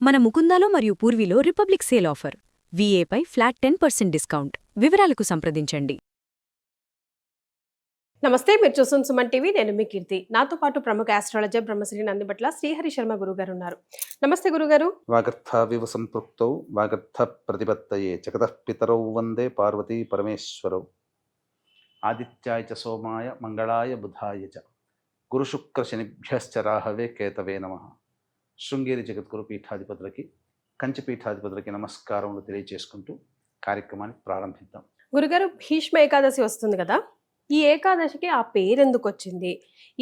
మన ముకుందాలో మరియు పూర్వీలో రిపబ్లిక్ సేల్ ఆఫర్. వీఏపై ఫ్లాట్ 10% డిస్కౌంట్. వివరాలకు సంప్రదించండి. నమస్తే, మీరు చూస్తున్న సుమన్ టీవీ. నేను మీ కీర్తి. నాతో పాటు ప్రముఖ ఆస్ట్రాలజర్ బ్రహ్మశ్రీ నందిబట్ల శ్రీహరి శర్మ గురుగారు ఉన్నారు. నమస్తే గురుగారు. వాగర్థావివ సంపృక్తౌ వాగర్థ ప్రతిపత్తయే జగతః పితరౌ వందే పార్వతీ పరమేశ్వరౌ. ఆదిత్యాయ చ సోమాయ మంగళాయ బుధాయ చ గురుశుక్ర శనిభ్యశ్చ రాహవే కేతవే నమః. శృంగేరి జగద్గురు పీఠాధిపతులకి, కంచి పీఠాధిపతులకి నమస్కారములు తెలియజేసుకుంటూ కార్యక్రమాన్ని ప్రారంభిద్దాం. గురుగారు, భీష్మ ఏకాదశి వస్తుంది కదా, ఈ ఏకాదశికి ఆ పేరెందుకు వచ్చింది?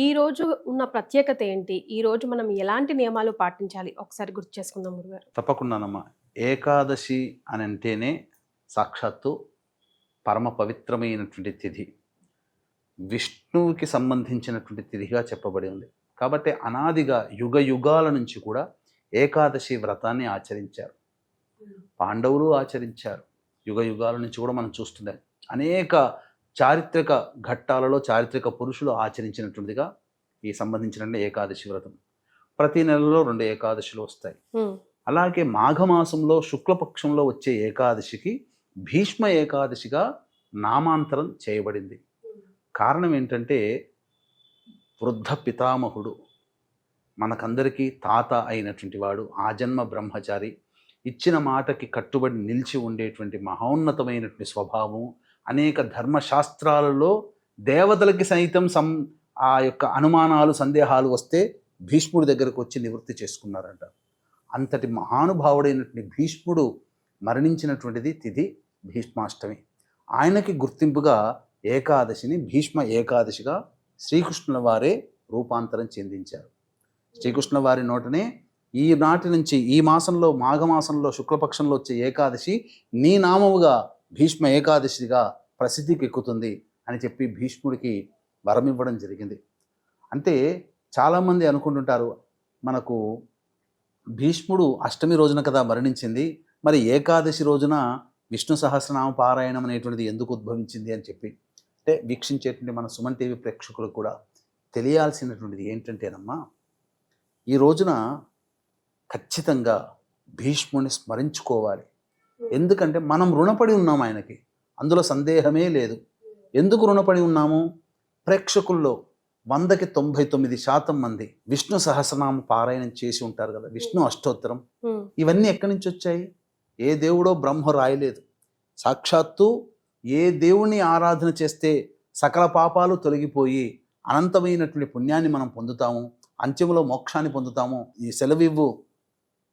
ఈ రోజు ఉన్న ప్రత్యేకత ఏంటి? ఈ రోజు మనం ఎలాంటి నియమాలు పాటించాలి? ఒకసారి గుర్తు చేసుకుందాం గురుగారు. తప్పకుండానమ్మా. ఏకాదశి అని అంటేనే సాక్షాత్తు పరమ పవిత్రమైనటువంటి తిథి, విష్ణువుకి సంబంధించినటువంటి తిథిగా చెప్పబడి ఉంది. కాబట్టి అనాదిగా యుగ యుగాల నుంచి కూడా ఏకాదశి వ్రతాన్ని ఆచరించారు. పాండవులు ఆచరించారు. యుగ యుగాల నుంచి కూడా మనం చూస్తున్నాం. అనేక చారిత్రక ఘట్టాలలో చారిత్రక పురుషులు ఆచరించినటువంటిదిగా ఈ సంబంధించిన ఏకాదశి వ్రతం. ప్రతి నెలలో 2 ఏకాదశులు వస్తాయి. అలాగే మాఘమాసంలో శుక్లపక్షంలో వచ్చే ఏకాదశికి భీష్మ ఏకాదశిగా నామాంతరం చేయబడింది. కారణం ఏంటంటే, వృద్ధ పితామహుడు, మనకందరికీ తాత అయినటువంటి వాడు, ఆజన్మ బ్రహ్మచారి, ఇచ్చిన మాటకి కట్టుబడి నిలిచి ఉండేటువంటి మహోన్నతమైనటువంటి స్వభావం, అనేక ధర్మశాస్త్రాలలో దేవతలకి సైతం ఆ యొక్క అనుమానాలు సందేహాలు వస్తే భీష్ముడి దగ్గరకు వచ్చి నివృత్తి చేసుకున్నారంట. అంతటి మహానుభావుడైనటువంటి భీష్ముడు మరణించినటువంటిది తిథి భీష్మాష్టమి. ఆయనకి గుర్తింపుగా ఏకాదశిని భీష్మ ఏకాదశిగా శ్రీకృష్ణుల వారే రూపాంతరం చెందించారు. శ్రీకృష్ణుల వారి నోటనే ఈనాటి నుంచి ఈ మాసంలో మాఘమాసంలో శుక్లపక్షంలో వచ్చే ఏకాదశి నీ నామముగా భీష్మ ఏకాదశిగా ప్రసిద్ధికి ఎక్కుతుంది అని చెప్పి భీష్ముడికి వరం ఇవ్వడం జరిగింది. అంటే చాలామంది అనుకుంటుంటారు, మనకు భీష్ముడు అష్టమి రోజున కదా మరణించింది, మరి ఏకాదశి రోజున విష్ణు సహస్రనామ పారాయణం అనేటువంటిది ఎందుకు ఉద్భవించింది అని చెప్పి. అంటే వీక్షించేటువంటి మన సుమన్ టీవీ ప్రేక్షకులకు కూడా తెలియాల్సినటువంటిది ఏంటంటేనమ్మా, ఈ రోజున ఖచ్చితంగా భీష్ముడిని స్మరించుకోవాలి. ఎందుకంటే మనం రుణపడి ఉన్నాం ఆయనకి, అందులో సందేహమే లేదు. ఎందుకు రుణపడి ఉన్నాము? ప్రేక్షకుల్లో 100కి 99% మంది విష్ణు సహస్రనామ పారాయణం చేసి ఉంటారు కదా, విష్ణు అష్టోత్తరం. ఇవన్నీ ఎక్కడి నుంచి వచ్చాయి? ఏ దేవుడో బ్రహ్మ రాయలేదు. సాక్షాత్తు ఏ దేవుణ్ణి ఆరాధన చేస్తే సకల పాపాలు తొలగిపోయి అనంతమైనటువంటి పుణ్యాన్ని మనం పొందుతాము, అంత్యములో మోక్షాన్ని పొందుతాము, ఈ సెలవివ్వు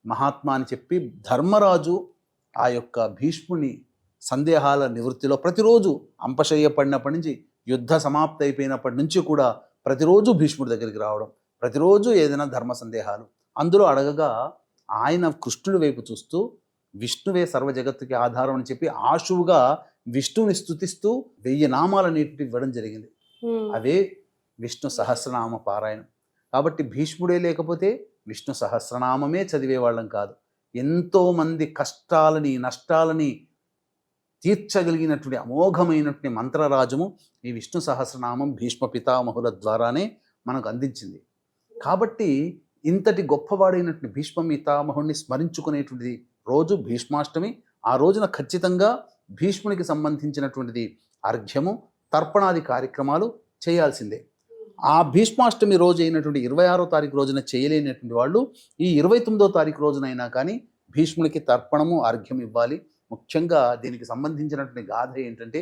మహాత్మా అని చెప్పి ధర్మరాజు ఆ యొక్క భీష్ముని సందేహాల నివృత్తిలో ప్రతిరోజు అంపశయ్య పడినప్పటి నుంచి యుద్ధ సమాప్తి అయిపోయినప్పటి నుంచి కూడా ప్రతిరోజు భీష్ముడి దగ్గరికి రావడం, ప్రతిరోజు ఏదైనా ధర్మ సందేహాలు అందులో అడగగా ఆయన కృష్ణుడి వైపు చూస్తూ విష్ణువే సర్వ జగత్తుకి ఆధారం అని చెప్పి ఆశువుగా విష్ణువుని స్తుతిస్తూ 1000 నామాలన్నిటిని ఇవ్వడం జరిగింది. అవే విష్ణు సహస్రనామ పారాయణం. కాబట్టి భీష్ముడే లేకపోతే విష్ణు సహస్రనామమే చదివేవాళ్ళం కాదు. ఎంతోమంది కష్టాలని నష్టాలని తీర్చగలిగినటువంటి అమోఘమైనటువంటి మంత్రరాజము ఈ విష్ణు సహస్రనామం భీష్మ పితామహుల ద్వారానే మనకు అందించింది. కాబట్టి ఇంతటి గొప్పవాడైనటువంటి భీష్మ పితామహుడిని స్మరించుకునేటువంటిది రోజు భీష్మాష్టమి. ఆ రోజున ఖచ్చితంగా భీష్మునికి సంబంధించినటువంటిది అర్ఘ్యము, తర్పణాది కార్యక్రమాలు చేయాల్సిందే. ఆ భీష్మాష్టమి రోజు అయినటువంటి 26వ తారీఖు రోజున చేయలేనటువంటి వాళ్ళు ఈ 29వ తారీఖు రోజునైనా కానీ భీష్మునికి తర్పణము అర్ఘ్యం ఇవ్వాలి. ముఖ్యంగా దీనికి సంబంధించినటువంటి గాథ ఏంటంటే,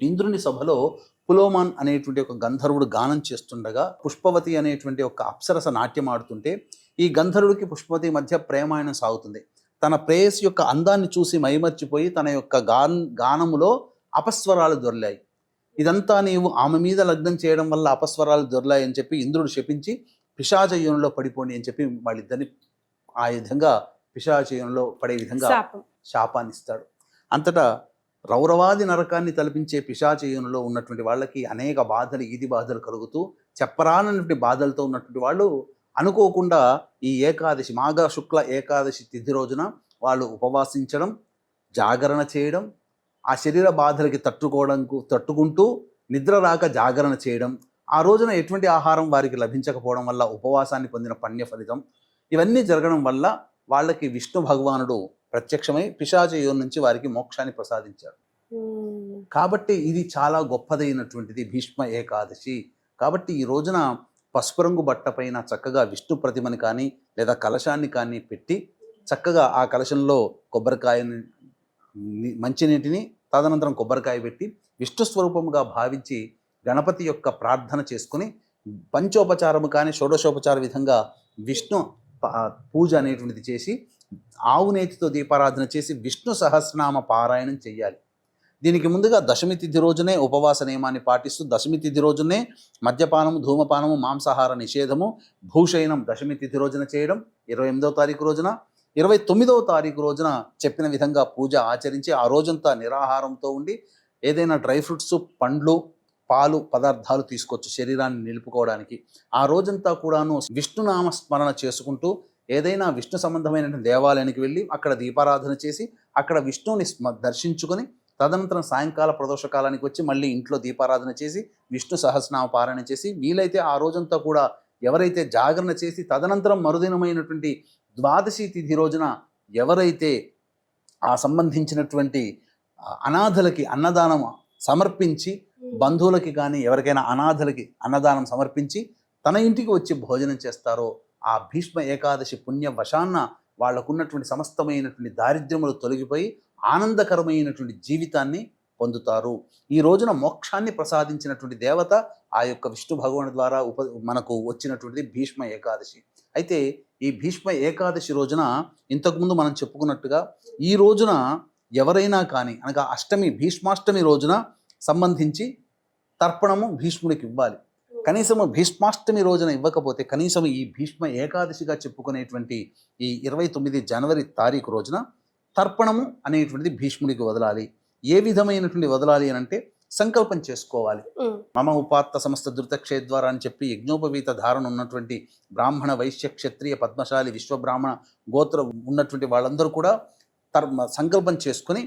ఇంద్రుని సభలో పులోమాన్ అనేటువంటి ఒక గంధర్వుడు గానం చేస్తుండగా పుష్పవతి అనేటువంటి ఒక అప్సరస నాట్యం ఆడుతుంటే ఈ గంధర్వుడికి పుష్పవతి మధ్య ప్రేమాయణం సాగుతుంది. తన ప్రేయసి యొక్క అందాన్ని చూసి మైమర్చిపోయి తన యొక్క గానములో అపస్వరాలు దొర్లాయి. ఇదంతా నీవు ఆమె మీద లగ్నం చేయడం వల్ల అపస్వరాలు దొర్లాయి అని చెప్పి ఇంద్రుడు శపించి పిశాచయోనిలో పడిపోండి అని చెప్పి వాళ్ళిద్దరిని ఆ విధంగా పిశాచయోనిలో పడే విధంగా శాపాన్ని ఇస్తాడు. అంతటా రౌరవాది నరకాన్ని తలపించే పిశాచయోనిలో ఉన్నటువంటి వాళ్ళకి అనేక బాధలు ఈది బాధలు కలుగుతూ చెప్పరానటువంటి బాధలతో ఉన్నటువంటి వాళ్ళు అనుకోకుండా ఈ ఏకాదశి మాఘ శుక్ల ఏకాదశి తిథి రోజున వాళ్ళు ఉపవాసించడం, జాగరణ చేయడం, ఆ శరీర బాధలకి తట్టుకుంటూ నిద్ర రాక జాగరణ చేయడం, ఆ రోజున ఎటువంటి ఆహారం వారికి లభించకపోవడం వల్ల ఉపవాసాన్ని పొందిన పుణ్య ఫలితం, ఇవన్నీ జరగడం వల్ల వాళ్ళకి విష్ణు భగవానుడు ప్రత్యక్షమై పిశాచ యోని నుంచి వారికి మోక్షాన్ని ప్రసాదించాడు. కాబట్టి ఇది చాలా గొప్పదైనటువంటిది భీష్మ ఏకాదశి. కాబట్టి ఈ రోజున పసుపు రంగు బట్ట పైన చక్కగా విష్ణు ప్రతిమని కానీ లేదా కలశాన్ని కానీ పెట్టి చక్కగా ఆ కలశంలో కొబ్బరికాయని మంచినీటిని తదనంతరం కొబ్బరికాయ పెట్టి విష్ణు స్వరూపముగా భావించి గణపతి యొక్క ప్రార్థన చేసుకుని పంచోపచారము కానీ షోడశోపచార విధంగా విష్ణు పూజ అనేటువంటిది చేసి ఆవు నేతితో దీపారాధన చేసి విష్ణు సహస్రనామ పారాయణం చేయాలి. దీనికి ముందుగా దశమి తిథి రోజునే ఉపవాస నియమాన్ని పాటిస్తూ దశమి తిథి రోజునే మద్యపానము, ధూమపానము, మాంసాహార నిషేధము, భూషయనం దశమి తిథి రోజున చేయడం, 28వ తారీఖు రోజున, 29వ తారీఖు రోజున చెప్పిన విధంగా పూజ ఆచరించి ఆ రోజంతా నిరాహారంతో ఉండి ఏదైనా డ్రై ఫ్రూట్స్, పండ్లు, పాలు పదార్థాలు తీసుకోవచ్చు శరీరాన్ని నిలుపుకోవడానికి. ఆ రోజంతా కూడాను విష్ణునామ స్మరణ చేసుకుంటూ ఏదైనా విష్ణు సంబంధమైనటువంటి దేవాలయానికి వెళ్ళి అక్కడ దీపారాధన చేసి అక్కడ విష్ణువుని దర్శించుకొని తదనంతరం సాయంకాల ప్రదోషకాలానికి వచ్చి మళ్ళీ ఇంట్లో దీపారాధన చేసి విష్ణు సహస్రనామ పారాయణ చేసి వీలైతే ఆ రోజంతా కూడా ఎవరైతే జాగరణ చేసి తదనంతరం మరుదినమైనటువంటి ద్వాదశి తిథి రోజున ఎవరైతే ఆ సంబంధించినటువంటి అనాథలకి అన్నదానం సమర్పించి బంధువులకి కానీ ఎవరికైనా అనాథలకి అన్నదానం సమర్పించి తన ఇంటికి వచ్చి భోజనం చేస్తారో ఆ భీష్మ ఏకాదశి పుణ్య వశాన్న వాళ్ళకున్నటువంటి సమస్తమైనటువంటి దారిద్ర్యములు తొలగిపోయి ఆనందకరమైనటువంటి జీవితాన్ని పొందుతారు. ఈ రోజున మోక్షాన్ని ప్రసాదించినటువంటి దేవత ఆ యొక్క విష్ణు భగవాను ద్వారా మనకు వచ్చినటువంటిది భీష్మ ఏకాదశి. అయితే ఈ భీష్మ ఏకాదశి రోజున ఇంతకుముందు మనం చెప్పుకున్నట్టుగా ఈ రోజున ఎవరైనా కానీ అనగా అష్టమి భీష్మాష్టమి రోజున సంబంధించి తర్పణము భీష్ముడికి ఇవ్వాలి. కనీసము భీష్మాష్టమి రోజున ఇవ్వకపోతే కనీసం ఈ భీష్మ ఏకాదశిగా చెప్పుకునేటువంటి ఈ 29 జనవరి తారీఖు రోజున తర్పణము అనేటువంటిది భీష్ముడికి వదలాలి. ఏ విధమైనటువంటి వదలాలి అని అంటే సంకల్పం చేసుకోవాలి. మమ ఉపాత్త సమస్త ధృతక్షేద్వారా అని చెప్పి యజ్ఞోపవీత ధారణ ఉన్నటువంటి బ్రాహ్మణ, వైశ్య, క్షత్రియ, పద్మశాలి, విశ్వబ్రాహ్మణ గోత్రం ఉన్నటువంటి వాళ్ళందరూ కూడా సంకల్పం చేసుకుని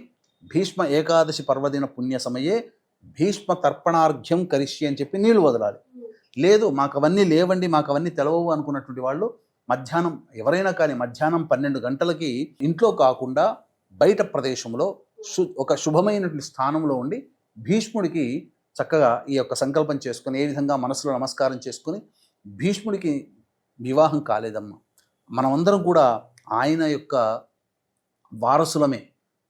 భీష్మ ఏకాదశి పర్వదిన పుణ్య సమయే భీష్మ తర్పణార్ఘ్యం కరిష్య అని చెప్పి నీళ్లు వదలాలి. లేదు మాకు అవన్నీ లేవండి, మాకు అవన్నీ తెలవవు అనుకున్నటువంటి వాళ్ళు మధ్యాహ్నం ఎవరైనా కానీ మధ్యాహ్నం 12 గంటలకి ఇంట్లో కాకుండా బయట ప్రదేశంలో ఒక శుభమైనటువంటి స్థానంలో ఉండి భీష్ముడికి చక్కగా ఈ యొక్క సంకల్పం చేసుకుని ఏ విధంగా మనసులో నమస్కారం చేసుకుని భీష్ముడికి వివాహం కాలేదమ్మా, మనమందరం కూడా ఆయన యొక్క వారసులమే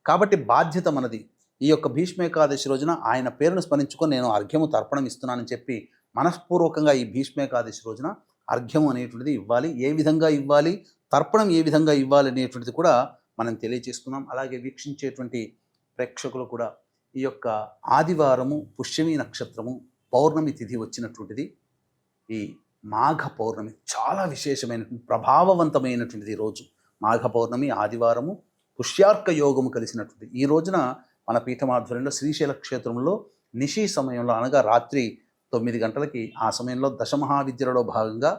కాబట్టి బాధ్యత మనది. ఈ యొక్క భీష్మ ఏకాదశి రోజున ఆయన పేరును స్మరించుకొని నేను అర్ఘ్యము తర్పణం ఇస్తున్నానని చెప్పి మనస్పూర్వకంగా ఈ భీష్మ ఏకాదశి రోజున అర్ఘ్యము అనేటువంటిది ఇవ్వాలి. ఏ విధంగా ఇవ్వాలి, తర్పణం ఏ విధంగా ఇవ్వాలి అనేటువంటిది కూడా మనం తెలియజేసుకున్నాం. అలాగే వీక్షించేటువంటి ప్రేక్షకులు కూడా ఈ యొక్క ఆదివారము పుష్యమి నక్షత్రము పౌర్ణమి తిథి వచ్చినటువంటిది ఈ మాఘ పౌర్ణమి చాలా విశేషమైనటువంటి ప్రభావవంతమైనటువంటిది. రోజు మాఘ పౌర్ణమి ఆదివారము పుష్యార్క యోగము కలిసినటువంటి ఈ రోజున మన పీఠమాధ్వర్యంలో శ్రీశైల క్షేత్రంలో నిశీ సమయంలో అనగా రాత్రి 9 గంటలకి ఆ సమయంలో దశమహావిద్యలలో భాగంగా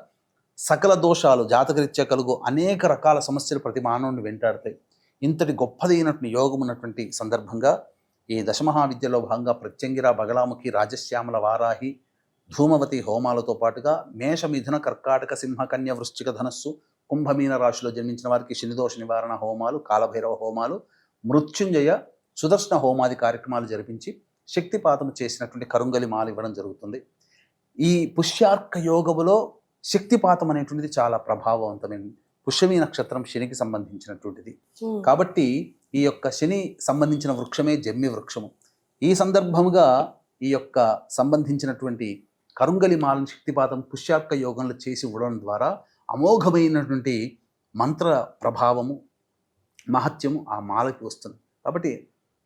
సకల దోషాలు జాతకరీత్యా కలుగు అనేక రకాల సమస్యలు ప్రతి మానవుని వెంటాడతాయి. ఇంతటి గొప్పదైనటువంటి యోగం ఉన్నటువంటి సందర్భంగా ఈ దశమహావిద్యలో భాగంగా ప్రత్యంగిర, బగలాముఖి, రాజశ్యామల, వారాహి, ధూమవతి హోమాలతో పాటుగా మేష, మిథున, కర్కాటక, సింహ, కన్య, వృశ్చిక, ధనస్సు, కుంభమీన రాశిలో జన్మించిన వారికి శనిదోష నివారణ హోమాలు, కాలభైరవ హోమాలు, మృత్యుంజయ, సుదర్శన హోమాది కార్యక్రమాలు జరిపించి శక్తిపాతము చేసినటువంటి కరుంగలి మాల ఇవ్వడం జరుగుతుంది. ఈ పుష్యార్క యోగములో శక్తిపాతం అనేటువంటిది చాలా ప్రభావవంతమైనది. పుష్యమి నక్షత్రం శనికి సంబంధించినటువంటిది కాబట్టి ఈ యొక్క శని సంబంధించిన వృక్షమే జమ్మి వృక్షము. ఈ సందర్భముగా ఈ యొక్క సంబంధించినటువంటి కరుంగలి మాలను శక్తిపాతం పుష్యార్క యోగంలో చేసి ఇవ్వడం ద్వారా అమోఘమైనటువంటి మంత్ర ప్రభావము, మహత్యము ఆ మాలకి వస్తుంది. కాబట్టి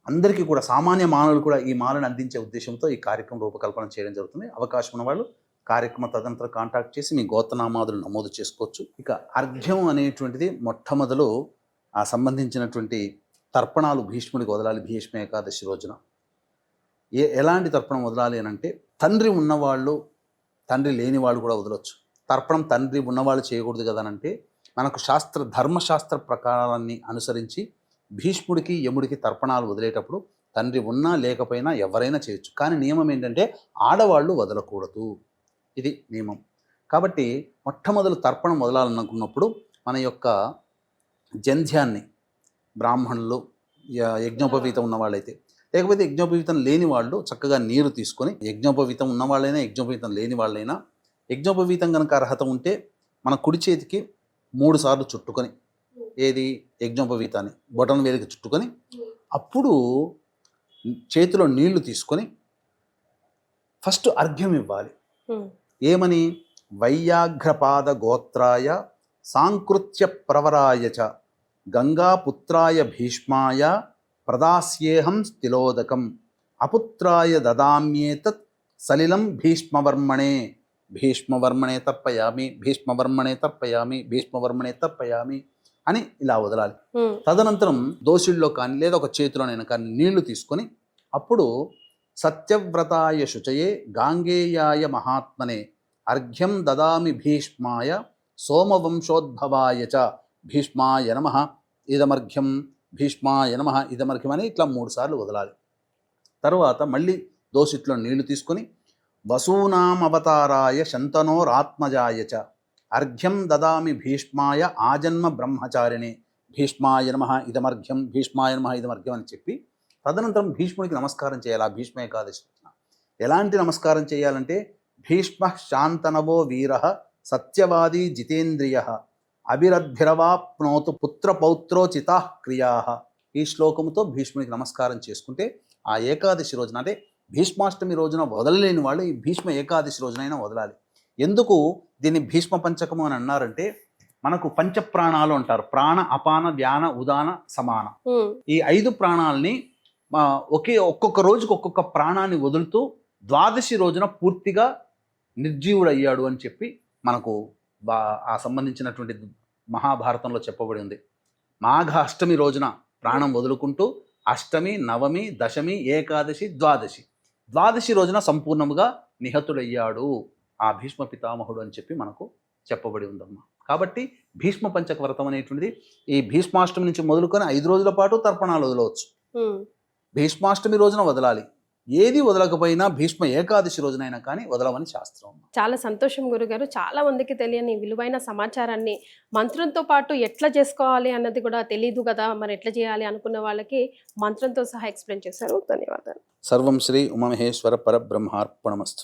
అందరికీ కూడా సామాన్య మానవులు కూడా ఈ మాలను అందించే ఉద్దేశంతో ఈ కార్యక్రమం రూపకల్పన చేయడం జరుగుతుంది. అవకాశం ఉన్న వాళ్ళు కార్యక్రమ తదనంతరం కాంటాక్ట్ చేసి మీ గోత్రనామాదులు నమోదు చేసుకోవచ్చు. ఇక అర్ఘ్యం అనేటువంటిది మొట్టమొదలు ఆ సంబంధించినటువంటి తర్పణాలు భీష్ముడికి వదలాలి. భీష్మ ఏకాదశి రోజున ఎలాంటి తర్పణం వదలాలి అని అంటే తండ్రి ఉన్నవాళ్ళు, తండ్రి లేని వాళ్ళు కూడా వదలవచ్చు. తర్పణం తండ్రి ఉన్నవాళ్ళు చేయకూడదు కదా అంటే మనకు ధర్మశాస్త్ర ప్రకారాన్ని అనుసరించి భీష్ముడికి, యముడికి తర్పణాలు వదిలేటప్పుడు తండ్రి ఉన్నా లేకపోయినా ఎవరైనా చేయొచ్చు. కానీ నియమం ఏంటంటే ఆడవాళ్ళు వదలకూడదు, ఇది నియమం. కాబట్టి మొట్టమొదలు తర్పణం వదలాలనుకున్నప్పుడు మన యొక్క జంధ్యాన్ని బ్రాహ్మణులు యజ్ఞోపవీతం ఉన్న వాళ్ళైతే, లేకపోతే యజ్ఞోపవీతం లేని వాళ్ళు చక్కగా నీరు తీసుకొని, యజ్ఞోపవీతం ఉన్న వాళ్ళైనా యజ్ఞోపవీతం లేని వాళ్ళైనా, యజ్ఞోపవీతం కనుక అర్హత ఉంటే మన కుడి చేతికి 3 సార్లు చుట్టుకొని, ఏది యజ్ఞోపవీతాన్ని బొటన వేలికి చుట్టుకొని, అప్పుడు చేతిలో నీళ్లు తీసుకొని ఫస్ట్ అర్ఘ్యం ఇవ్వాలి. ఏమని? వైయాఘ్రపాద గోత్రాయ సాంకృత్య ప్రవరాయ చ గంగాపుత్రాయ భీష్మాయ ప్రదాస్యేహం తిలోదకం అపుత్రాయ దదామ్యేతత్ సలిలం భీష్మవర్మణే భీష్మవర్మణే తర్పయామి భీష్మవర్మణే తర్పయామి భీష్మవర్మణే తర్పయామి అని ఇలా వదలాలి. తదనంతరం దోసిళ్ళలో కానీ లేదా ఒక చేతిలోనైనా కానీ నీళ్లు తీసుకొని, అప్పుడు సత్యవ్రతాయ శుచయే గాంగేయాయ మహాత్మనే అర్ఘ్యం దదామి భీష్మాయ సోమవంశోద్భవాయ చ భీష్మాయ నమః ఇదమర్ఘ్యం భీష్మాయ నమః ఇదమర్ఘ్యం అని ఇట్లా 3 సార్లు వదలాలి. తరువాత మళ్ళీ దోసిట్లో నీళ్లు తీసుకొని వసూనామవతారాయ శంతనోరాత్మజాయ చ అర్ఘ్యం దదామి భీష్మాయ ఆజన్మ బ్రహ్మచారిణే భీష్మాయ నమః ఇదమర్ఘ్యం భీష్మాయ నమః ఇదమర్ఘ్యం అని చెప్పి తదనంతరం భీష్ముడికి నమస్కారం చేయాలి. ఆ భీష్మ ఏకాదశి ఎలాంటి నమస్కారం చేయాలంటే, భీష్మ శాంతనవో వీర సత్యవాదీ జితేంద్రియ అభిరద్భిరవాప్నోతు పుత్రపౌత్రోచితా క్రియా. ఈ శ్లోకముతో భీష్ముడికి నమస్కారం చేసుకుంటే ఆ ఏకాదశి రోజున, అంటే భీష్మాష్టమి రోజున వదలలేని వాళ్ళు ఈ భీష్మ ఏకాదశి రోజునైనా వదలాలి. ఎందుకు దీన్ని భీష్మ పంచకము అని అన్నారంటే, మనకు పంచప్రాణాలు అంటారు. ప్రాణ, అపాన, వ్యాన, ఉదాన, సమాన. ఈ 5 ప్రాణాలని ఒక్కొక్క రోజుకు ఒక్కొక్క ప్రాణాన్ని వదులుతూ ద్వాదశి రోజున పూర్తిగా నిర్జీవుడయ్యాడు అని చెప్పి మనకు ఆ సంబంధించినటువంటి మహాభారతంలో చెప్పబడి ఉంది. మాఘ అష్టమి రోజున ప్రాణం వదులుకుంటూ అష్టమి, నవమి, దశమి, ఏకాదశి, ద్వాదశి రోజున సంపూర్ణముగా నిహతుడయ్యాడు ఆ భీష్మ పితామహుడు అని చెప్పి మనకు చెప్పబడి ఉందమ్మా. కాబట్టి భీష్మ పంచక వ్రతం అనేటువంటిది ఈ భీష్మాష్టమి నుంచి మొదలుకొని 5 రోజుల పాటు తర్పణాలు వదలవచ్చు. భీష్మాష్టమి రోజున వదలాలి. ఏది వదలకపోయినా భీష్మ ఏకాదశి రోజునైనా కానీ వదలమని శాస్త్రం. చాలా సంతోషం గురుగారు. చాలా మందికి తెలియని విలువైన సమాచారాన్ని మంత్రంతో పాటు ఎట్లా చేసుకోవాలి అన్నది కూడా తెలియదు కదా, మరి ఎట్లా చేయాలి అనుకున్న వాళ్ళకి మంత్రంతో సహా ఎక్స్ప్లెయిన్ చేశారు. ధన్యవాదాలు. సర్వం శ్రీ ఉమామహేశ్వర పరబ్రహ్మార్పణమస్తు.